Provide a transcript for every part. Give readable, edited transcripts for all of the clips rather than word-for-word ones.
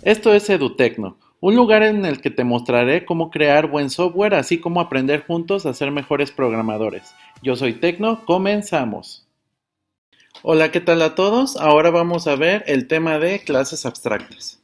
Esto es EduTecno, un lugar en el que te mostraré cómo crear buen software, así como aprender juntos a ser mejores programadores. Yo soy Tecno, comenzamos. Hola, ¿qué tal a todos? Ahora vamos a ver el tema de clases abstractas.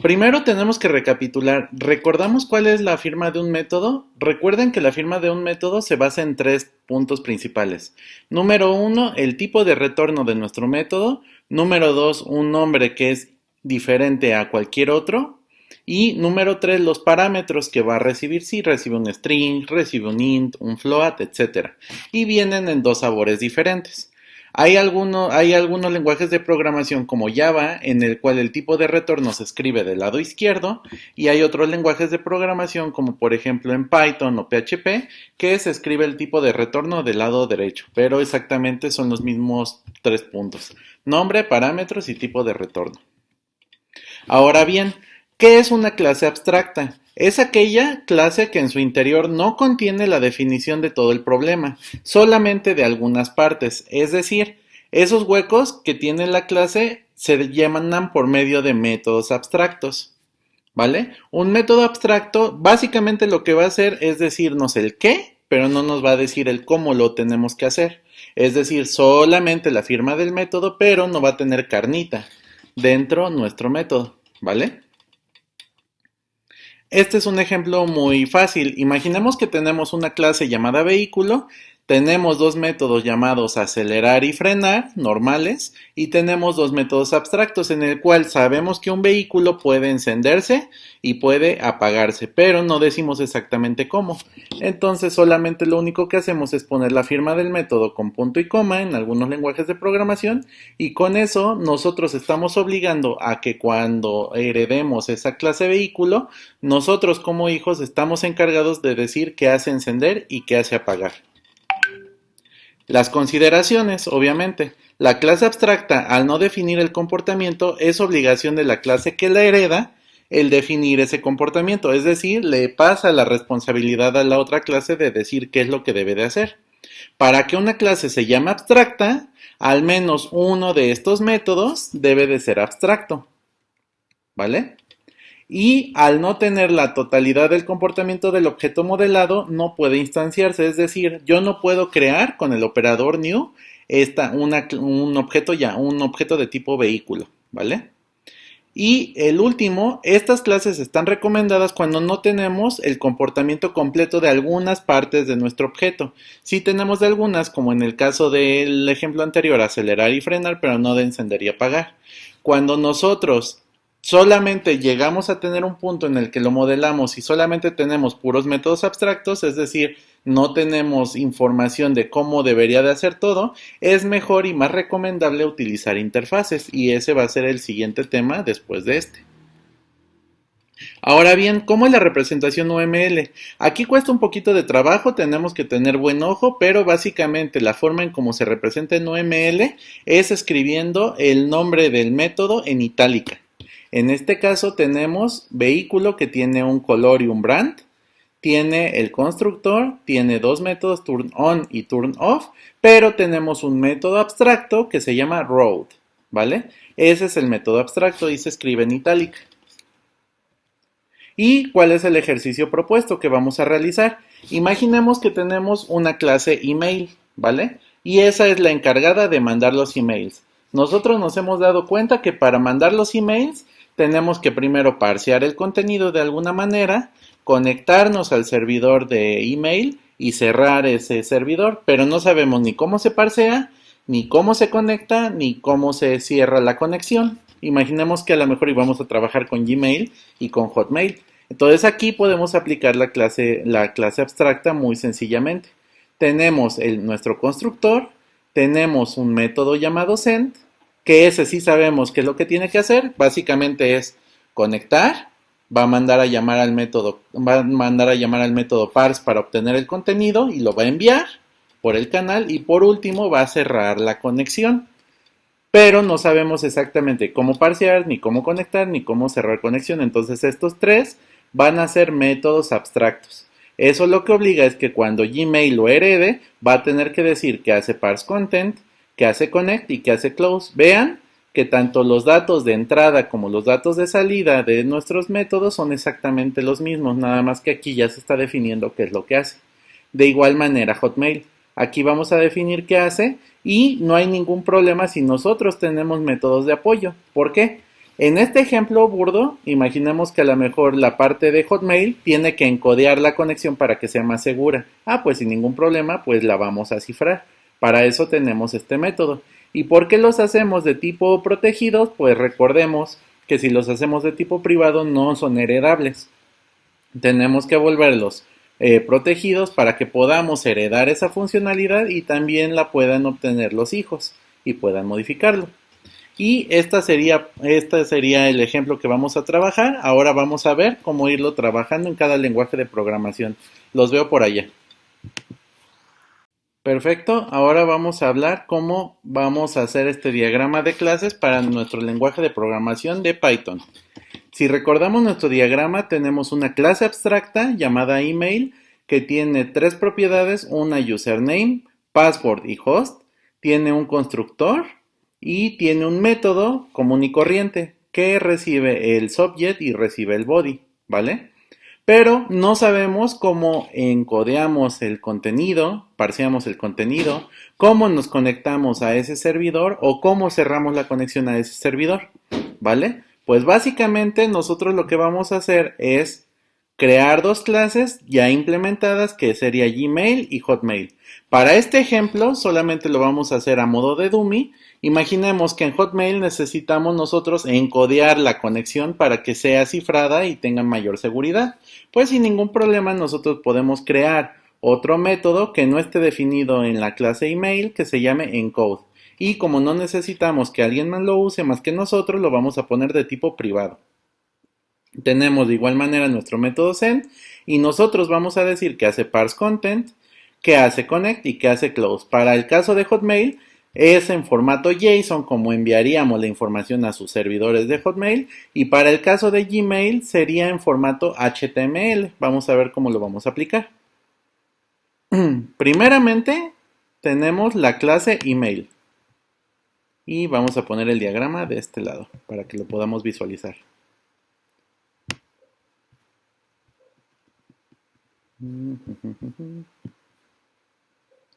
Primero tenemos que recapitular. ¿Recordamos cuál es la firma de un método? Recuerden que la firma de un método se basa en tres puntos principales. Número uno, el tipo de retorno de nuestro método. Número dos, un nombre que es diferente a cualquier otro. Y número tres, los parámetros que va a recibir. Si recibe un string, recibe un int, un float, etc. Y vienen en dos sabores diferentes. Hay algunos lenguajes de programación como Java, en el cual el tipo de retorno se escribe del lado izquierdo, y hay otros lenguajes de programación como por ejemplo en Python o PHP, que se escribe el tipo de retorno del lado derecho, pero exactamente son los mismos tres puntos: nombre, parámetros y tipo de retorno. Ahora bien, ¿qué es una clase abstracta? Es aquella clase que en su interior no contiene la definición de todo el problema, solamente de algunas partes, es decir, esos huecos que tiene la clase se llaman por medio de métodos abstractos, ¿vale? Un método abstracto básicamente lo que va a hacer es decirnos el qué, pero no nos va a decir el cómo lo tenemos que hacer. Es decir, solamente la firma del método, pero no va a tener carnita dentro nuestro método, ¿vale? Este es un ejemplo muy fácil. Imaginemos que tenemos una clase llamada vehículo, tenemos dos métodos llamados acelerar y frenar, normales, y tenemos dos métodos abstractos en el cual sabemos que un vehículo puede encenderse y puede apagarse, pero no decimos exactamente cómo. Entonces solamente lo único que hacemos es poner la firma del método con punto y coma en algunos lenguajes de programación, y con eso nosotros estamos obligando a que cuando heredemos esa clase vehículo, nosotros como hijos estamos encargados de decir qué hace encender y qué hace apagar. Las consideraciones, obviamente. La clase abstracta, al no definir el comportamiento, es obligación de la clase que la hereda el definir ese comportamiento, es decir, le pasa la responsabilidad a la otra clase de decir qué es lo que debe de hacer. Para que una clase se llame abstracta, al menos uno de estos métodos debe de ser abstracto, ¿vale? Y al no tener la totalidad del comportamiento del objeto modelado, no puede instanciarse, es decir, yo no puedo crear con el operador new un objeto de tipo vehículo, ¿vale? Y el último, estas clases están recomendadas cuando no tenemos el comportamiento completo de algunas partes de nuestro objeto. Sí tenemos de algunas, como en el caso del ejemplo anterior, acelerar y frenar, pero no de encender y apagar. Cuando nosotros solamente llegamos a tener un punto en el que lo modelamos y solamente tenemos puros métodos abstractos, es decir, no tenemos información de cómo debería de hacer todo, es mejor y más recomendable utilizar interfaces, y ese va a ser el siguiente tema después de este. Ahora bien, ¿cómo es la representación UML? Aquí cuesta un poquito de trabajo, tenemos que tener buen ojo, pero básicamente la forma en cómo se representa en UML es escribiendo el nombre del método en itálica. En este caso tenemos vehículo, que tiene un color y un brand, tiene el constructor, tiene dos métodos turn on y turn off, pero tenemos un método abstracto que se llama road, ¿vale? Ese es el método abstracto y se escribe en itálica. ¿Y cuál es el ejercicio propuesto que vamos a realizar? Imaginemos que tenemos una clase email, ¿vale? Y esa es la encargada de mandar los emails. Nosotros nos hemos dado cuenta que para mandar los emails tenemos que primero parsear el contenido de alguna manera, conectarnos al servidor de email y cerrar ese servidor, pero no sabemos ni cómo se parsea, ni cómo se conecta, ni cómo se cierra la conexión. Imaginemos que a lo mejor íbamos a trabajar con Gmail y con Hotmail. Entonces aquí podemos aplicar la clase abstracta muy sencillamente. Tenemos nuestro constructor, tenemos un método llamado send, que ese sí sabemos qué es lo que tiene que hacer. Básicamente es conectar, va a mandar a llamar al método parse para obtener el contenido y lo va a enviar por el canal, y por último va a cerrar la conexión. Pero no sabemos exactamente cómo parsear, ni cómo conectar, ni cómo cerrar conexión. Entonces estos tres van a ser métodos abstractos. Eso lo que obliga es que cuando Gmail lo herede, va a tener que decir que hace parse content, que hace connect y que hace close. Vean que tanto los datos de entrada como los datos de salida de nuestros métodos son exactamente los mismos, nada más que aquí ya se está definiendo qué es lo que hace. De igual manera Hotmail, aquí vamos a definir qué hace y no hay ningún problema si nosotros tenemos métodos de apoyo. ¿Por qué? En este ejemplo burdo, imaginemos que a lo mejor la parte de Hotmail tiene que encodear la conexión para que sea más segura. Pues sin ningún problema, pues la vamos a cifrar. Para eso tenemos este método. ¿Y por qué los hacemos de tipo protegidos? Pues recordemos que si los hacemos de tipo privado no son heredables. Tenemos que volverlos protegidos para que podamos heredar esa funcionalidad y también la puedan obtener los hijos y puedan modificarlo. Y este sería el ejemplo que vamos a trabajar. Ahora vamos a ver cómo irlo trabajando en cada lenguaje de programación. Los veo por allá. Perfecto, ahora vamos a hablar cómo vamos a hacer este diagrama de clases para nuestro lenguaje de programación de Python. Si recordamos nuestro diagrama, tenemos una clase abstracta llamada email que tiene tres propiedades, una username, password y host, tiene un constructor y tiene un método común y corriente que recibe el subject y recibe el body, ¿vale? Pero no sabemos cómo encodeamos el contenido, parseamos el contenido, cómo nos conectamos a ese servidor o cómo cerramos la conexión a ese servidor, ¿vale? Pues básicamente nosotros lo que vamos a hacer es crear dos clases ya implementadas que sería Gmail y Hotmail. Para este ejemplo solamente lo vamos a hacer a modo de dummy. Imaginemos que en Hotmail necesitamos nosotros encodear la conexión para que sea cifrada y tenga mayor seguridad. Pues sin ningún problema nosotros podemos crear otro método que no esté definido en la clase email que se llame encode. Y como no necesitamos que alguien más lo use más que nosotros, lo vamos a poner de tipo privado. Tenemos de igual manera nuestro método send y nosotros vamos a decir que hace parse content, que hace connect y que hace close. Para el caso de Hotmail es en formato JSON como enviaríamos la información a sus servidores de Hotmail y para el caso de Gmail sería en formato HTML. Vamos a ver cómo lo vamos a aplicar. Primeramente tenemos la clase email y vamos a poner el diagrama de este lado para que lo podamos visualizar.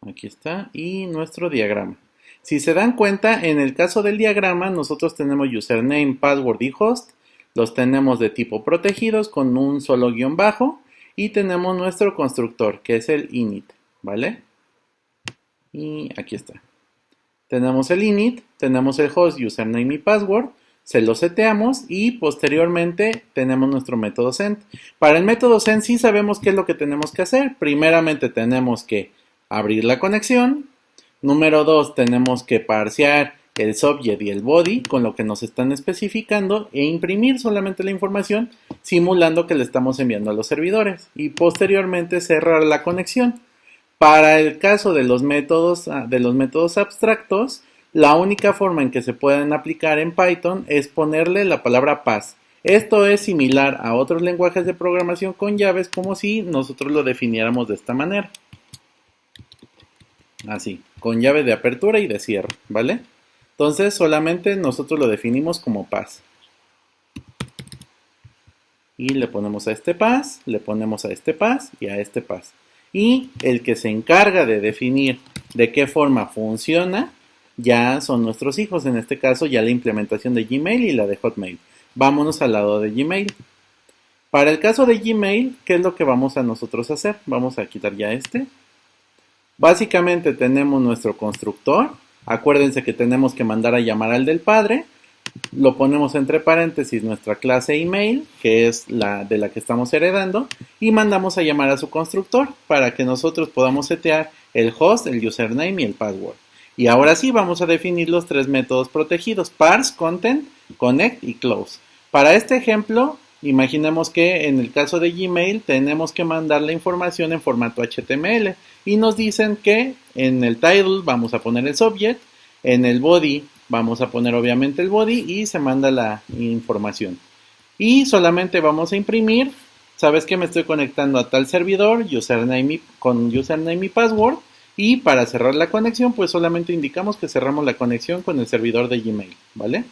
Aquí está y nuestro diagrama. Si se dan cuenta, en el caso del diagrama nosotros tenemos username, password y host. Los tenemos de tipo protegidos con un solo guión bajo y tenemos nuestro constructor que es el init, ¿vale? Y aquí está. Tenemos el init, tenemos el host, username y password, se lo seteamos y posteriormente tenemos nuestro método send. Para el método send sí sabemos qué es lo que tenemos que hacer. Primeramente tenemos que abrir la conexión. Número 2, tenemos que parsear el subject y el body con lo que nos están especificando e imprimir solamente la información simulando que le estamos enviando a los servidores y posteriormente cerrar la conexión. Para el caso de los métodos abstractos, la única forma en que se pueden aplicar en Python es ponerle la palabra pass. Esto es similar a otros lenguajes de programación con llaves como si nosotros lo definiéramos de esta manera. Así, con llave de apertura y de cierre, ¿vale? Entonces solamente nosotros lo definimos como pass. Y le ponemos a este pass, le ponemos a este pass y a este pass. Y el que se encarga de definir de qué forma funciona ya son nuestros hijos, en este caso ya la implementación de Gmail y la de Hotmail. Vámonos al lado de Gmail. Para el caso de Gmail, ¿qué es lo que vamos a nosotros hacer? Vamos a quitar ya este. Básicamente tenemos nuestro constructor. Acuérdense que tenemos que mandar a llamar al del padre. Lo ponemos entre paréntesis nuestra clase email, que es la de la que estamos heredando, y mandamos a llamar a su constructor para que nosotros podamos setear el host, el username y el password. Y ahora sí vamos a definir los tres métodos protegidos: parse, content, connect y close. Para este ejemplo, imaginemos que en el caso de Gmail tenemos que mandar la información en formato HTML y nos dicen que en el title vamos a poner el subject, en el body vamos a poner obviamente el body y se manda la información. Y solamente vamos a imprimir, sabes que me estoy conectando a tal servidor, con username y password, Y para cerrar la conexión, pues solamente indicamos que cerramos la conexión con el servidor de Gmail, ¿vale?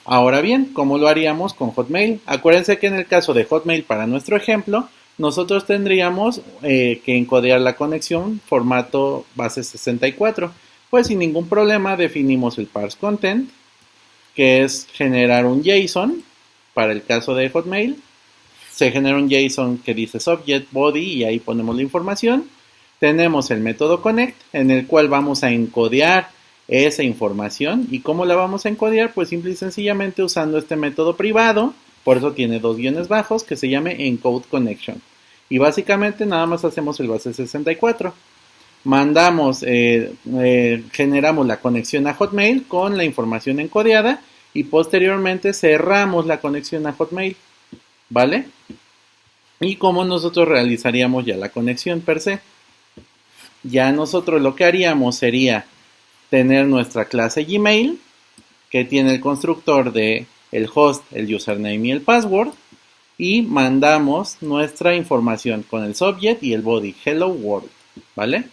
Ahora bien, ¿cómo lo haríamos con Hotmail? Acuérdense que en el caso de Hotmail, para nuestro ejemplo, nosotros tendríamos que encodear la conexión formato base 64. Pues sin ningún problema definimos el parse content, que es generar un JSON para el caso de Hotmail. Se genera un JSON que dice subject, body y ahí ponemos la información. Tenemos el método connect en el cual vamos a encodear esa información. ¿Y cómo la vamos a encodear? Pues simple y sencillamente usando este método privado, por eso tiene dos guiones bajos, que se llame encode connection. Y básicamente nada más hacemos el base 64. Mandamos, generamos la conexión a Hotmail con la información encodeada y posteriormente cerramos la conexión a Hotmail, ¿vale? Y cómo nosotros realizaríamos ya la conexión per se. Ya nosotros lo que haríamos sería tener nuestra clase Gmail, que tiene el constructor de el host, el username y el password, y mandamos nuestra información con el subject y el body, hello world, ¿vale?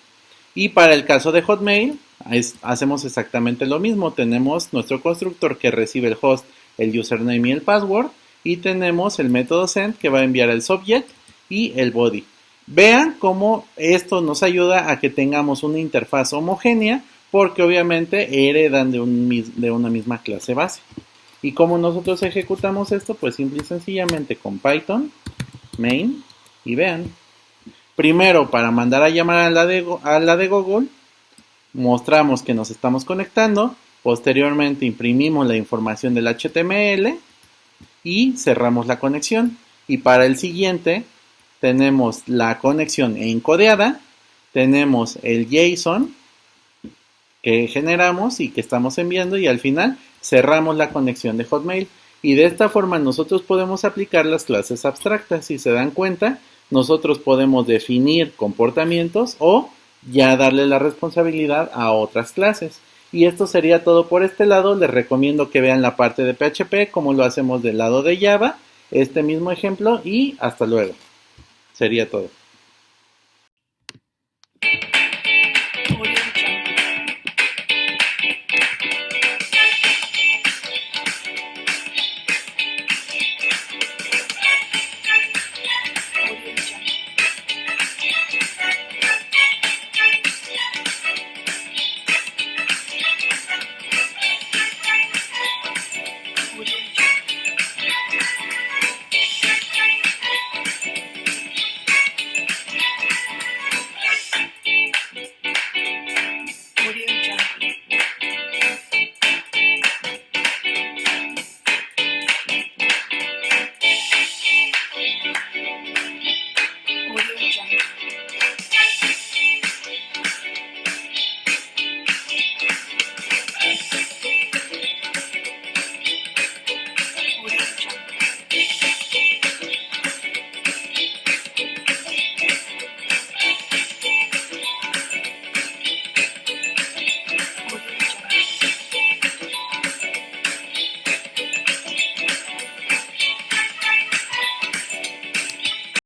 Y para el caso de Hotmail, hacemos exactamente lo mismo. Tenemos nuestro constructor que recibe el host, el username y el password, y tenemos el método send que va a enviar el subject y el body. Vean cómo esto nos ayuda a que tengamos una interfaz homogénea, porque obviamente heredan de una misma clase base. ¿Y cómo nosotros ejecutamos esto? Pues simple y sencillamente con Python, main, y vean. Primero, para mandar a llamar a la de Google, mostramos que nos estamos conectando. Posteriormente imprimimos la información del HTML y cerramos la conexión. Y para el siguiente tenemos la conexión encodeada, tenemos el JSON que generamos y que estamos enviando y al final cerramos la conexión de Hotmail. Y de esta forma nosotros podemos aplicar las clases abstractas. Si se dan cuenta, nosotros podemos definir comportamientos o ya darle la responsabilidad a otras clases. Y esto sería todo por este lado. Les recomiendo que vean la parte de PHP, como lo hacemos del lado de Java, este mismo ejemplo y hasta luego. Sería todo.